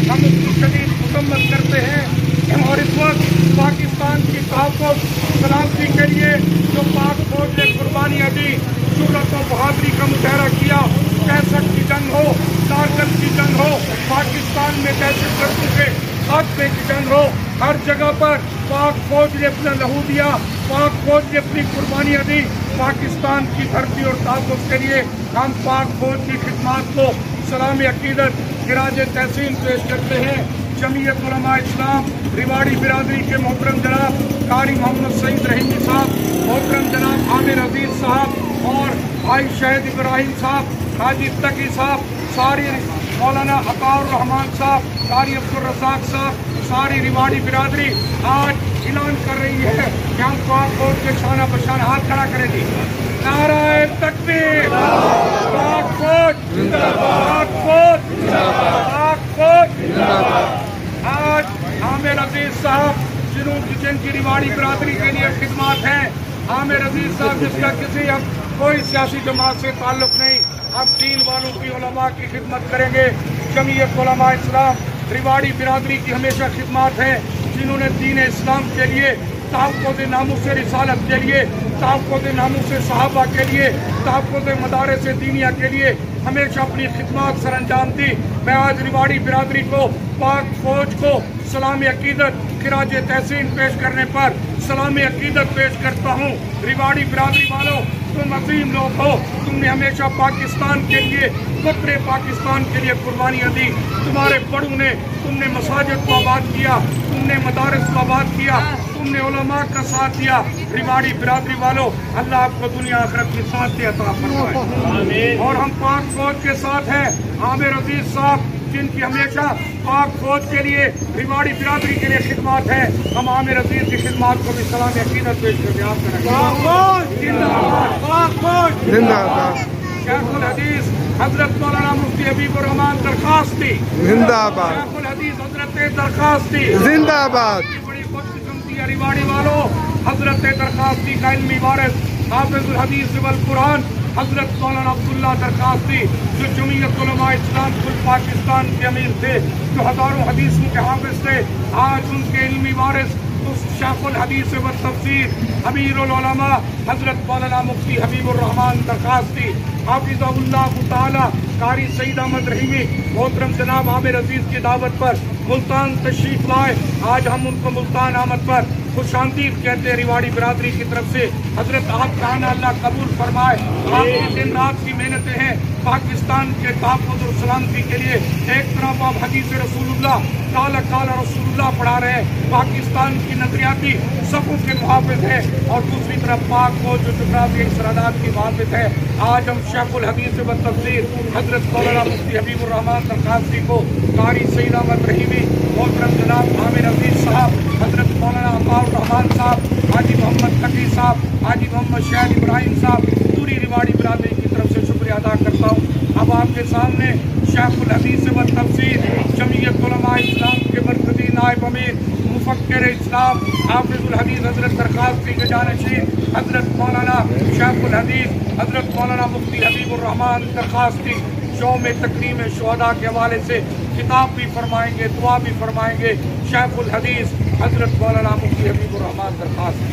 हम उसकी शदीद मजम्मत करते हैं। और इस वक्त पाकिस्तान की तहफ़्फ़ुज़ सलामती के लिए जो पाक फौज ने कुर्बानियाँ दी, जुर्रत और बहादुरी का मुजाहरा किया, 65 की जंग हो, कारगिल की जंग हो, पाकिस्तान में दहशतगर्दों के खात्मे की जंग हो, हर जगह पर पाक फौज ने अपना लहू दिया, पाक फौज ने अपनी कुर्बानियाँ दी। पाकिस्तान की धरती और तहफ़्फ़ुज़ के लिए हम पाक फौज की खिदमत को सलाम अकीदत खिराज तहसीन पेश करते हैं। जमीयत उलमा इस्लाम रिवाड़ी बिरादरी के मोहतरम जनाब कारी मोहम्मद सईद रहीमी साहब, मोहतरम जनाब आमिर अजीज साहब और भाई शहीद इब्राहिम साहब, हाजी तकी साहब, सारी मौलाना अताउर रहमान साहब, कारी अब्दुल रज़ाक साहब, सारी रिवाड़ी बिरादरी आज ऐलान कर रही है कि हम पाक फौज के शाना बशान हाथ खड़ा करेंगे। नाराए तकबीर, पाक फौज जिंदाबाद, पाक फौज जिंदाबाद, पाक फौज जिंदाबाद। आज आमिर अजीज साहब जिनकी रिवाड़ी बिरादरी के लिए खिदमत है, आमिर अजीज साहब जिसका किसी अब कोई सियासी जमात से ताल्लुक नहीं, अब दीन वालों की उलमा की खिदमत करेंगे। जमीयत उलमा इस्लाम रिवाड़ी बिरादरी की हमेशा खिदमत है, जिन्होंने दीन इस्लाम के लिए, तहफ़्फ़ुज़ नामूस रिसालत के लिए, तहफ़्फ़ुज़ नामूस सहाबा के लिए, तहफ़्फ़ुज़ मदारिस दीनिया के लिए हमेशा अपनी खिदमत सर अंजाम दी। मैं आज रिवाड़ी बिरादरी को, पाक फौज को सलाम अकीदत खिराज तहसीन पेश करने पर सलाम अकीदत पेश करता हूँ। रिवाड़ी बिरादरी वालों, तुम अजीम लोग हो, तुमने हमेशा पाकिस्तान के लिए, पुत्रे पाकिस्तान के लिए कुर्बानियाँ दी। तुम्हारे बड़ों ने, तुमने मसाजिद को आबाद किया, तुमने मदारिस को आबाद किया, तुमने उलमा का साथ दिया। रिवाड़ी बिरादरी वालों, अल्लाह आपको दुनिया आखिरत की साथ अता फरमाए। और हम पाक फौज के साथ हैं। आमिर अजीज साहब जिनकी हमेशा पाक फौज के लिए, रिवाड़ी बिरादरी के लिए खिदमत है, हम आमिर अजीज की खिदमत को भी सलाम अकीदत पेश करके याद करेंगे। शेखुल हदीस हजरत मौलाना मुफ्ती हबीबुर रहमान दरखास्ती जिंदाबाद, शेखुल हदीस हजरत दरखास्ती जिंदाबाद। बड़ी खुशकिस्मती है रिवाड़ी वालों, हजरत दरखास्ती का इल्मी वारिस हाफिजुल हदीस वल कुरान हजरत मौलाना अब्दुल्ला दरखास्ती, जो जमीयत उलमा इस्लाम कुल पाकिस्तान के अमीर थे, जो हजारों हदीसों के हाफिज थे, आज उनके इल्मी वारिस उस शेखुल हदीस व तफसीर अमीरुल उलमा हजरत मौलाना मुफ्ती हबीबुर रहमान दरखास्ती हाफिज़हुल्लाह ताला कारी सईद अहमद रहीमी मोहतरम जनाब आमिर अजीज की दावत पर मुल्तान तशरीफ लाए। आज हम उनको मुल्तान आमद पर खुशामदीद कहते हैं रिवाड़ी बिरादरी की तरफ से। हजरत आपका आना अल्लाह कबूल फरमाए। आपकी दिन रात की मेहनतें हैं पाकिस्तान के तहफ़्फ़ुज़ और सलामती के लिए। एक तरफ आप हदीस रसूलुल्लाह काला काला रसूलुल्लाह पढ़ा रहे हैं, पाकिस्तान की नजरियाती सफ़ों के मुहाफ़िज़ है, और दूसरी तरफ पाक फौज जो जुग्राफियाई सरहदात की मुहाफ़िज़ है। आज हम शेखुल हदीस व तफसीर हजरत मौलाना मुफ्ती हबीबुर रहमान दरखास्ती को, कारी सईद अहमद रहीमी, मोहतरम जनाब आमिर अजीज साहब, हजरत मौलाना अताउर रहमान साहब, हाजी मोहम्मद तकी साहब, हाजी मोहम्मद शहीद इब्राहिम साहब, पूरी रिवाड़ी बिरादरी की तरफ से शुक्रिया अदा करता हूँ। अब आपके सामने शेखुल हदीस व तफसीर जमीयत उलमा इस्लाम के मरकज़ी नायब अमीर मुफक्किर इस्लाम हाफिजुल हदीस हजरत दरखास्ती के जानशीन हजरत मौलाना शेखुल हदीस हजरत मौलाना मुफ्ती हबीबुर रहमान दरखास्ती यौम तकरीम शुहदा के हवाले से किताब भी फरमाएंगे, दुआ भी फरमाएंगे। शेखुल हदीस हजरत मौलाना मुफ्ती हबीबुर रहमान दरखास्ती।